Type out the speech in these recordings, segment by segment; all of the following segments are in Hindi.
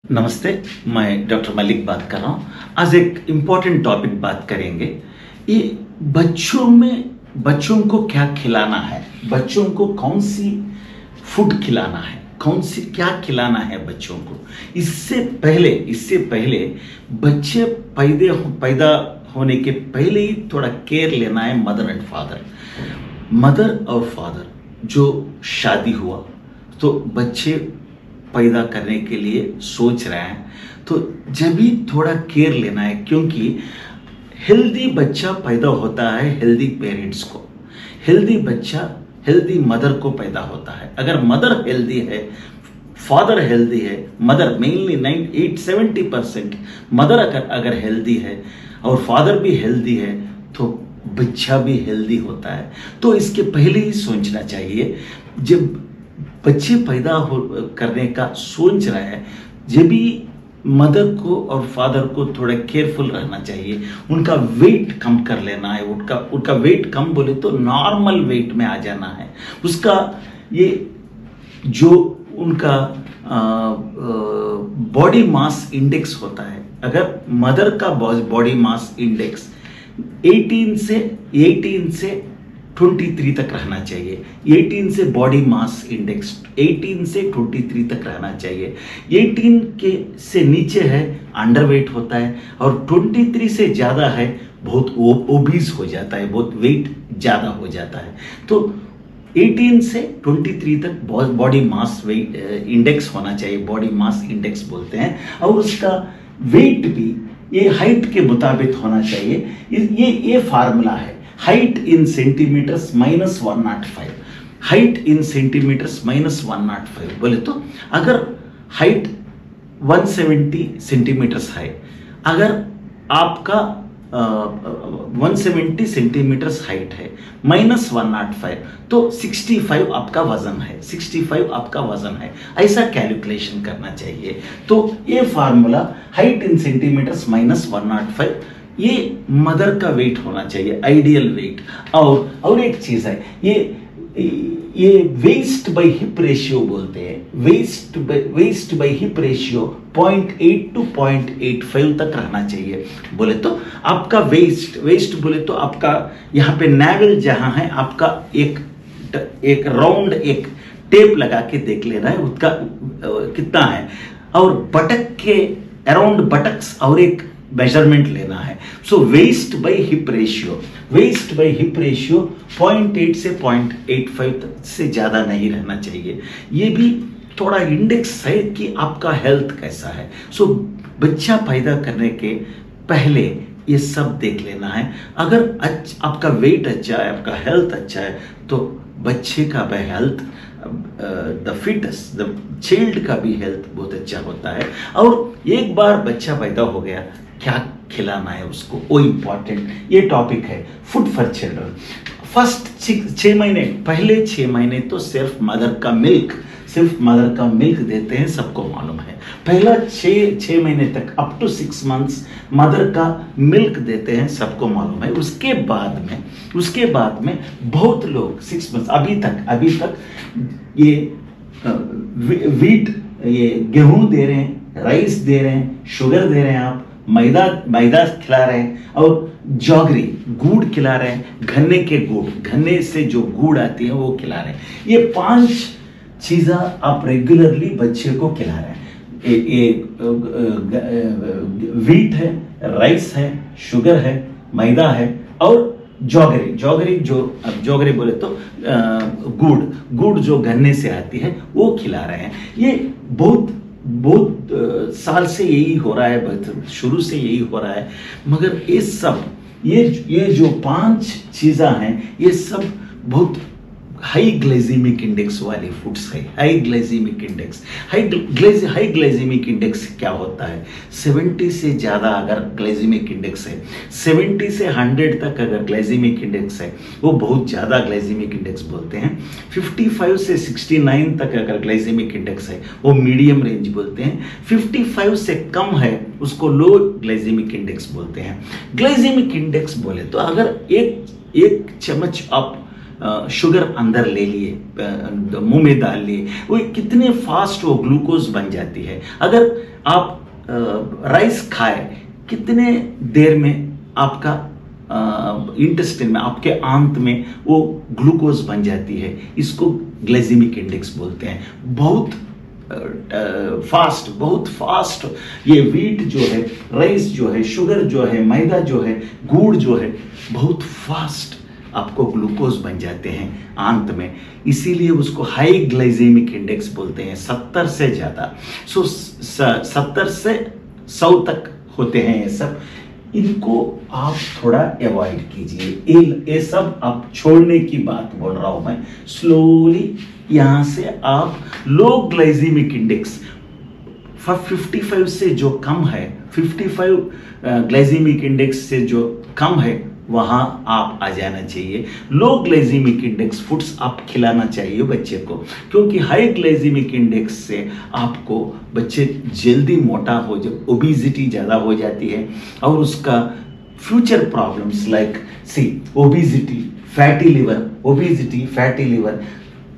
नमस्ते। मैं डॉक्टर मलिक बात कर रहा हूँ। आज एक इम्पॉर्टेंट टॉपिक बात करेंगे। ये बच्चों को क्या खिलाना है, बच्चों को कौन सी फूड खिलाना है, कौन सी क्या खिलाना है बच्चों को। इससे पहले बच्चे पैदा होने के पहले ही थोड़ा केयर लेना है। मदर और फादर जो शादी हुआ तो बच्चे पैदा करने के लिए सोच रहे हैं, तो जब भी थोड़ा केयर लेना है, क्योंकि हेल्दी बच्चा पैदा होता है हेल्दी पेरेंट्स को, हेल्दी बच्चा हेल्दी मदर को पैदा होता है। अगर मदर हेल्दी है, फादर हेल्दी है, मदर मेनली 70% मदर अगर हेल्दी है और फादर भी हेल्दी है तो बच्चा भी हेल्दी होता है। तो इसके पहले ही सोचना चाहिए। जब बच्चे पैदा करने का सोच रहा है, जब भी मदर को और फादर को थोड़ा केयरफुल रहना चाहिए। उनका वेट कम कर लेना है। उनका वेट कम बोले तो नॉर्मल वेट में आ जाना है। उसका ये जो उनका बॉडी मास इंडेक्स होता है, अगर मदर का बॉडी मास इंडेक्स 18 से 23 तक रहना चाहिए। 18 से बॉडी मास इंडेक्स 18 से 23 तक रहना चाहिए। 18 के से नीचे है अंडरवेट होता है, और 23 से ज़्यादा है बहुत ओबीज हो जाता है, बहुत वेट ज़्यादा हो जाता है। तो 18 से 23 तक बॉडी मास वेट इंडेक्स होना चाहिए, बॉडी मास इंडेक्स बोलते हैं। और उसका वेट भी ये हाइट के मुताबिक होना चाहिए। ये फार्मूला है, height in centimetres -105, height in centimetres -105 बोले तो अगर हाइट 170 सेंटीमीटर्स है, अगर आपका 170 सेंटीमीटर्स हाइट है -105 तो 65 आपका वजन है, 65 आपका वजन है, ऐसा कैलकुलेशन करना चाहिए। तो ये फार्मूला हाइट इन सेंटीमीटर्स -105 ये मदर का वेट होना चाहिए, आइडियल वेट। और एक चीज है, ये वेस्ट बाय हिप रेशियो बोलते हैं। Waist by hip ratio 0.8 to 0.85 तक रहना चाहिए। बोले तो आपका वेस्ट बोले तो आपका यहाँ पे नेवल जहां है, आपका एक राउंड एक टेप लगा के देख लेना है उसका कितना है, और बटक के अराउंड बटक्स और एक मेजरमेंट लेना है। सो वेस्ट बाय हिप रेशियो 0.8 से 0.85 से ज्यादा नहीं रहना चाहिए। ये भी थोड़ा इंडेक्स है कि आपका हेल्थ कैसा है। सो बच्चा पैदा करने के पहले ये सब देख लेना है। अगर आपका वेट अच्छा है, आपका हेल्थ अच्छा है, तो बच्चे का भी health, the foetus the child का भी हेल्थ बहुत अच्छा होता है। और एक बार बच्चा पैदा हो गया, क्या खिलाना है उसको, वो इम्पॉर्टेंट ये टॉपिक है। फूड फॉर चिल्ड्रन फर्स्ट 6 महीने, पहले 6 महीने तो सिर्फ मदर का मिल्क देते हैं, सबको मालूम है। पहला 6 महीने तक अप टू 6 मंथ्स मदर का मिल्क देते हैं, सबको मालूम है। उसके बाद में बहुत लोग 6 मंथ्स अभी तक ये वीट, ये गेहूं दे रहे हैं, राइस दे रहे हैं, शुगर दे रहे हैं, आप मैदा खिला रहे हैं, और जॉगरी गुड़ खिला रहे हैं, गन्ने से जो गुड़ आती है वो खिला रहे हैं। ये 5 चीज़ें आप रेगुलरली बच्चे को खिला रहे हैं। वीट है, राइस है, शुगर है, मैदा है, और जॉगरी बोले तो गुड़ जो गन्ने से आती है वो खिला रहे हैं। ये बहुत साल से यही हो रहा है, शुरू से यही हो रहा है। मगर ये जो 5 चीज़ें हैं, ये सब बहुत हाई ग्लाइसेमिक इंडेक्स वाले फूड्स है। हाई ग्लाइसेमिक इंडेक्स क्या होता है? 70 से ज़्यादा अगर ग्लाइसेमिक इंडेक्स है, 70 से 100 तक अगर ग्लाइसेमिक इंडेक्स है, वो बहुत ज़्यादा ग्लाइसेमिक इंडेक्स बोलते हैं। 55 से 69 तक अगर ग्लाइसेमिक इंडेक्स है, वो मीडियम रेंज बोलते हैं। 55 से कम है, उसको लो ग्लाइसेमिक इंडेक्स बोलते हैं। ग्लाइसेमिक इंडेक्स बोले तो अगर एक चम्मच आप शुगर अंदर ले लिए, मुंह में डाल लिए, वो कितने फास्ट वो ग्लूकोज बन जाती है। अगर आप राइस खाए, कितने देर में आपका इंटेस्टाइन में, आपके आंत में वो ग्लूकोज बन जाती है। इसको ग्लाइसेमिक इंडेक्स बोलते हैं। बहुत बहुत फास्ट ये व्हीट जो है, राइस जो है, शुगर जो है, मैदा जो है, गुड़ जो है, बहुत फास्ट आपको ग्लूकोज बन जाते हैं आंत में। इसीलिए उसको हाई ग्लाइसेमिक इंडेक्स बोलते हैं, 70 से ज़्यादा। 70 से 100 तक होते हैं ये सब। इनको आप थोड़ा अवॉइड कीजिए। ये सब आप छोड़ने की बात बोल रहा हूं मैं। स्लोली यहां से आप लो ग्लाइसेमिक इंडेक्स 55 से जो कम है, 55 ग्लाइसेमिक इंडेक्स से जो कम है, वहां आप आ जाना चाहिए। लो ग्लाइसेमिक इंडेक्स फूड्स आप खिलाना चाहिए बच्चे को, क्योंकि हाई ग्लाइसेमिक इंडेक्स से आपको बच्चे जल्दी मोटा हो जाए, ओबेसिटी ज़्यादा हो जाती है, और उसका future problems like obesity, fatty liver, obesity, fatty liver,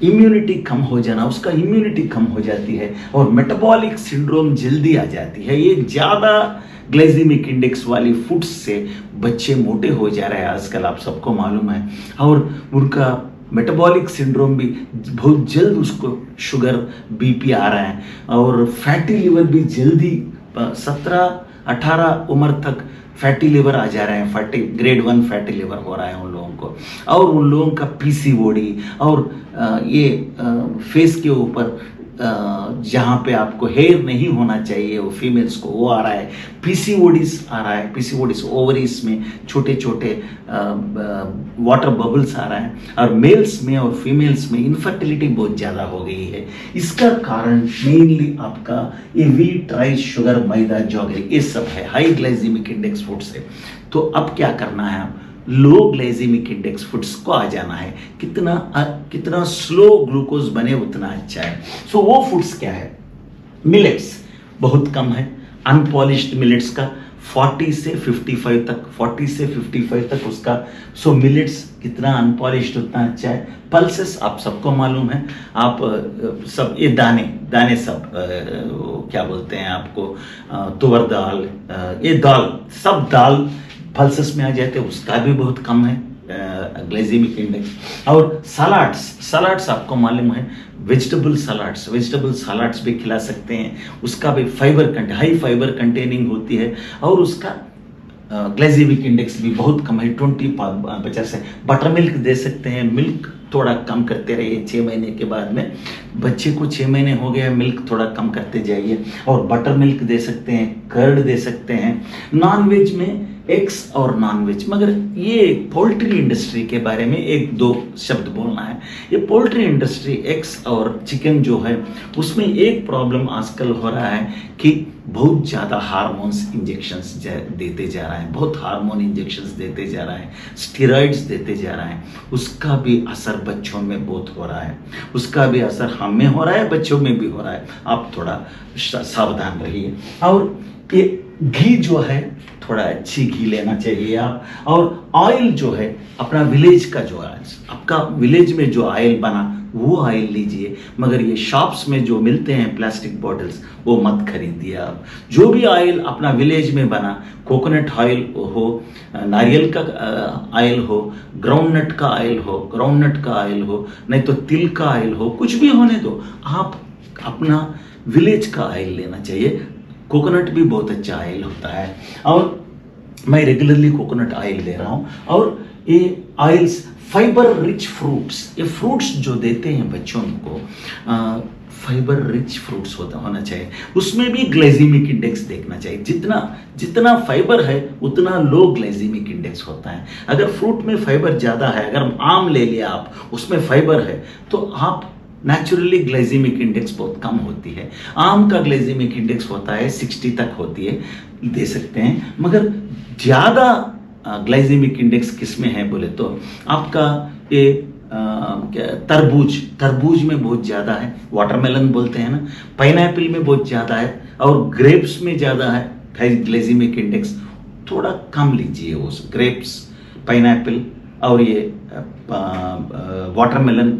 immunity कम हो जाना, उसका इम्यूनिटी कम हो जाती है, और मेटाबॉलिक सिंड्रोम जल्दी आ जाती है। ये ज़्यादा ग्लाइसेमिक इंडेक्स वाली फूड्स से बच्चे मोटे हो जा रहे हैं आजकल, आप सबको मालूम है। और उनका मेटाबॉलिक सिंड्रोम भी बहुत जल्द, उसको शुगर, बीपी आ रहा है, और फैटी लिवर भी जल्दी 17-18 उम्र तक फैटी लिवर आ जा रहे हैं। फैटी ग्रेड 1 फैटी लिवर हो रहा है उन लोगों को। और उन लोगों का पीसीओडी, और ये फेस के ऊपर जहाँ पे आपको हेयर नहीं होना चाहिए, वो फीमेल्स को वो आ रहा है। पीसीओडीज आ रहा है, पीसीओडीज ओवरीज में छोटे छोटे वाटर बबल्स आ रहा है, और मेल्स में और फीमेल्स में इनफर्टिलिटी बहुत ज़्यादा हो गई है। इसका कारण मेनली आपका ये व्हीट, राइस, शुगर, मैदा, जॉगरी, ये सब है, हाई ग्लाइसेमिक इंडेक्स फूड से। तो अब क्या करना है, आप लो ग्लाइसेमिक इंडेक्स फूड्स को आ जाना है। कितना स्लो ग्लूकोज बने उतना अच्छा है। सो वो फूड्स क्या है, मिलेट्स बहुत कम है, अनपॉलिश्ड मिलेट्स का 40 से 55 तक, 40 से 55 तक उसका। सो मिलेट्स कितना अनपॉलिश्ड उतना अच्छा है। पल्सेस आप सबको मालूम है, आप सब ये दाने सब क्या बोलते हैं आपको, तुअर दाल, ये दाल, सब दाल पल्सेस में आ जाते हैं, उसका भी बहुत कम है ग्लाइसेमिक इंडेक्स। और सलाड्स आपको मालूम है, वेजिटेबल सलाड्स भी खिला सकते हैं, उसका भी हाई फाइबर कंटेनिंग होती है, और उसका ग्लाइसेमिक इंडेक्स भी बहुत कम है, 20-50 है। बटर मिल्क दे सकते हैं, मिल्क थोड़ा कम करते रहिए 6 महीने के बाद में। बच्चे को 6 महीने हो गया, मिल्क थोड़ा कम करते जाइए, और बटर मिल्क दे सकते हैं, कर्ड दे सकते हैं। नॉनवेज में एग्स और नॉनवेज, मगर ये पोल्ट्री इंडस्ट्री के बारे में 1-2 शब्द बोलना है। ये पोल्ट्री इंडस्ट्री, एग्स और चिकन जो है, उसमें एक प्रॉब्लम आजकल हो रहा है कि बहुत ज़्यादा हार्मोन्स इंजेक्शंस देते जा रहा है, बहुत हार्मोन इंजेक्शंस देते जा रहा है, स्टेरॉइड्स देते जा रहा है। उसका भी असर बच्चों में बहुत हो रहा है, उसका भी असर हम में हो रहा है, बच्चों में भी हो रहा है। आप थोड़ा सावधान रहिए। और ये घी जो है, थोड़ा अच्छी घी लेना चाहिए आप। और ऑयल जो है, अपना विलेज का जो ऑयल, आपका विलेज में जो ऑयल बना वो ऑयल लीजिए, मगर ये शॉप्स में जो मिलते हैं प्लास्टिक बॉटल्स, वो मत खरीदिए आप। जो भी ऑयल अपना विलेज में बना, कोकोनट ऑयल हो, नारियल का ऑयल हो, ग्राउंडनट का ऑयल हो, नहीं तो तिल का ऑयल हो, कुछ भी होने दो, आप अपना विलेज का ऑयल लेना चाहिए। कोकोनट भी बहुत अच्छा ऑयल होता है, और मैं रेगुलरली कोकोनट ऑयल ले रहा हूँ। और ये ऑयल्स फाइबर रिच फ्रूट्स, ये फ्रूट्स जो देते हैं बच्चों को, फाइबर रिच फ्रूट्स होना चाहिए। उसमें भी ग्लाइसेमिक इंडेक्स देखना चाहिए। जितना फाइबर है उतना लो ग्लाइसेमिक इंडेक्स होता है। अगर फ्रूट में फाइबर ज़्यादा है, अगर आम ले लिया आप, उसमें फाइबर है, तो आप नेचुरली ग्लाइसेमिक इंडेक्स बहुत कम होती है। आम का ग्लाइसेमिक इंडेक्स होता है 60 तक होती है, दे सकते हैं। मगर ज़्यादा ग्लाइसेमिक इंडेक्स किस में है बोले तो आपका ये तरबूज में बहुत ज़्यादा है, वाटरमेलन बोलते हैं ना, पाइनएप्पल में बहुत ज़्यादा है, और ग्रेप्स में ज़्यादा है ग्लाइसेमिक इंडेक्स। थोड़ा कम लीजिए उस ग्रेप्स, पाइनएप्पल, और ये वाटरमेलन,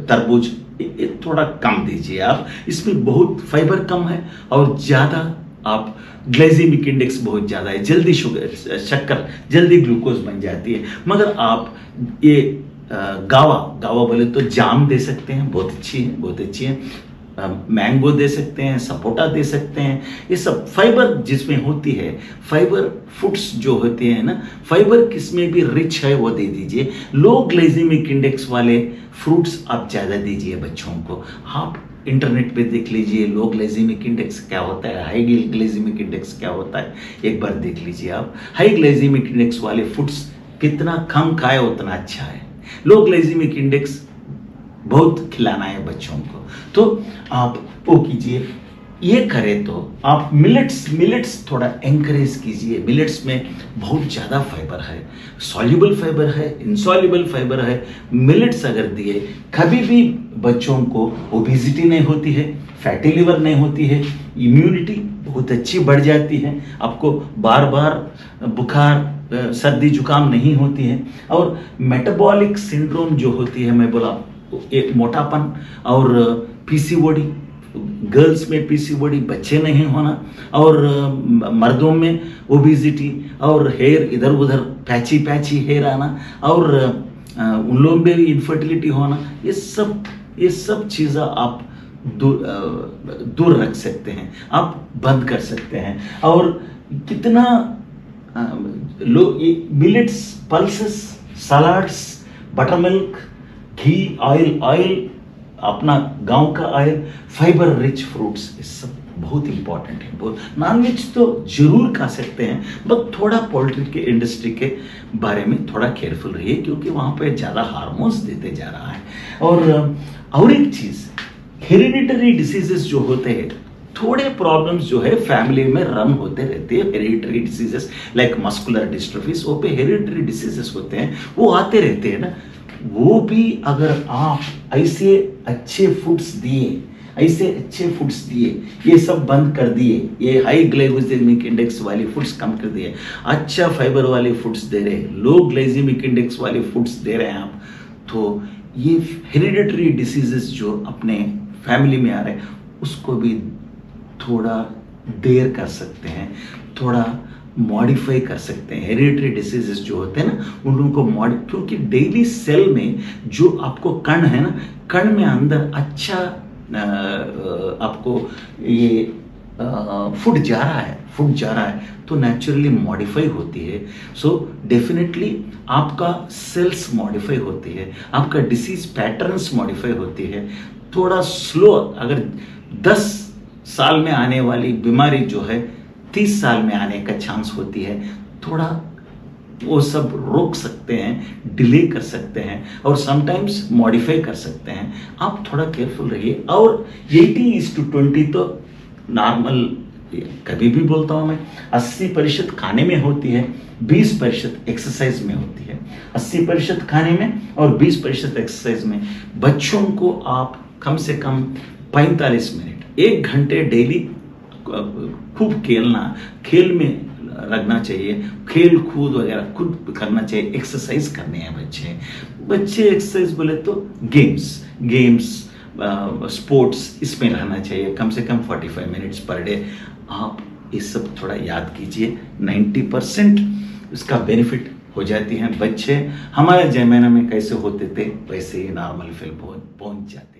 तरबूज, ये थोड़ा कम दीजिए आप। इसमें बहुत फाइबर कम है और ज़्यादा आप ग्लाइसेमिक इंडेक्स बहुत ज़्यादा है, जल्दी शक्कर जल्दी ग्लूकोज बन जाती है। मगर आप ये गावा बोले तो जाम दे सकते हैं, बहुत अच्छी है, बहुत अच्छी है। मैंगो दे सकते हैं, सपोटा दे सकते हैं। ये सब फाइबर जिसमें होती है, फाइबर फूड्स जो होते हैं ना, फाइबर किसमें भी रिच है वो दे दीजिए। लो ग्लाइसेमिक इंडेक्स वाले फ्रूट्स आप ज़्यादा दीजिए बच्चों को। आप इंटरनेट पे देख लीजिए लो ग्लाइसेमिक इंडेक्स क्या होता है, हाई ग्लाइसेमिक इंडेक्स क्या होता है, एक बार देख लीजिए आप। हाई ग्लाइसेमिक इंडेक्स वाले फूड्स कितना कम खाए उतना अच्छा है। लो ग्लाइसेमिक इंडेक्स बहुत खिलाना है बच्चों को, तो आप वो कीजिए। ये करें तो आप मिलेट्स थोड़ा एंकरेज कीजिए। मिलेट्स में बहुत ज़्यादा फाइबर है, सॉल्युबल फाइबर है, इनसॉल्युबल फाइबर है। मिलेट्स अगर दिए, कभी भी बच्चों को ओबेसिटी नहीं होती है, फैटी लिवर नहीं होती है, इम्यूनिटी बहुत अच्छी बढ़ जाती है, आपको बार बार बुखार सर्दी जुकाम नहीं होती है। और मेटाबॉलिक सिंड्रोम जो होती है, मैं बोला एक मोटापन और पीसीओडी, गर्ल्स में पीसीओडी, बच्चे नहीं होना, और मर्दों में ओबेसिटी और हेयर इधर उधर पैची हेयर आना, और उन लोगों में भी इनफर्टिलिटी होना, ये सब चीज़ें आप दूर रख सकते हैं, आप बंद कर सकते हैं। और कितना millets, pulses, salads, butter milk, घी, ऑयल, अपना गांव का ऑयल, फाइबर रिच फ्रूट्स, ये सब बहुत इंपॉर्टेंट है। बहुत नॉनवेज तो जरूर खा सकते हैं, बट थोड़ा पोल्ट्री के इंडस्ट्री के बारे में थोड़ा केयरफुल रहिए, क्योंकि वहाँ पे ज़्यादा हार्मोन्स देते जा रहा है। और एक चीज़, हेरिडिटरी डिसीजेस जो होते हैं, थोड़े प्रॉब्लम्स जो है फैमिली में रन होते रहते हैं। हेरिडिटरी डिसीजेस लाइक मस्कुलर डिस्ट्रोफीज, वो पे हेरिडिटरी डिसीजेस होते हैं, वो आते रहते हैं ना। वो भी अगर आप ऐसे अच्छे फूड्स दिए, ये सब बंद कर दिए, ये हाई ग्लाइसेमिक इंडेक्स वाले फूड्स कम कर दिए, अच्छा फाइबर वाले फूड्स दे रहे हैं, लो ग्लाइसेमिक इंडेक्स वाले फूड्स दे रहे हैं आप, तो ये हेरिडिटरी डिसीजेस जो अपने फैमिली में आ रहे हैं उसको भी थोड़ा देर कर सकते हैं, थोड़ा मॉडिफाई कर सकते हैं। हेरिडिटरी डिसीजेस जो होते हैं ना, उन लोगों को क्योंकि डेली सेल में जो आपको कण है ना, कण में अंदर अच्छा आपको ये फूड जा रहा है तो नेचुरली मॉडिफाई होती है। सो डेफिनेटली आपका सेल्स मॉडिफाई होती है, आपका डिसीज पैटर्न्स मॉडिफाई होती है। थोड़ा स्लो, अगर 10 साल में आने वाली बीमारी जो है 30 साल में आने का चांस होती है, थोड़ा वो सब रोक सकते हैं, डिले कर सकते हैं और समटाइम्स मॉडिफाई कर सकते हैं। आप थोड़ा केयरफुल रहिए। और 80:20 तो नॉर्मल, कभी भी बोलता हूँ मैं, 80% खाने में होती है, 20% एक्सरसाइज में होती है। 80% खाने में और 20% एक्सरसाइज में। बच्चों को आप कम से कम 45 मिनट, 1 घंटे डेली खूब खेल में रखना चाहिए, खेल कूद वगैरह खुद करना चाहिए, एक्सरसाइज करने हैं बच्चे एक्सरसाइज बोले तो गेम्स स्पोर्ट्स, इसमें रहना चाहिए कम से कम 45 मिनट्स पर डे। आप ये सब थोड़ा याद कीजिए, 90% इसका बेनिफिट हो जाती हैं बच्चे। हमारे ज़माने में कैसे होते थे वैसे ही नॉर्मल फील पहुंच जाते हैं।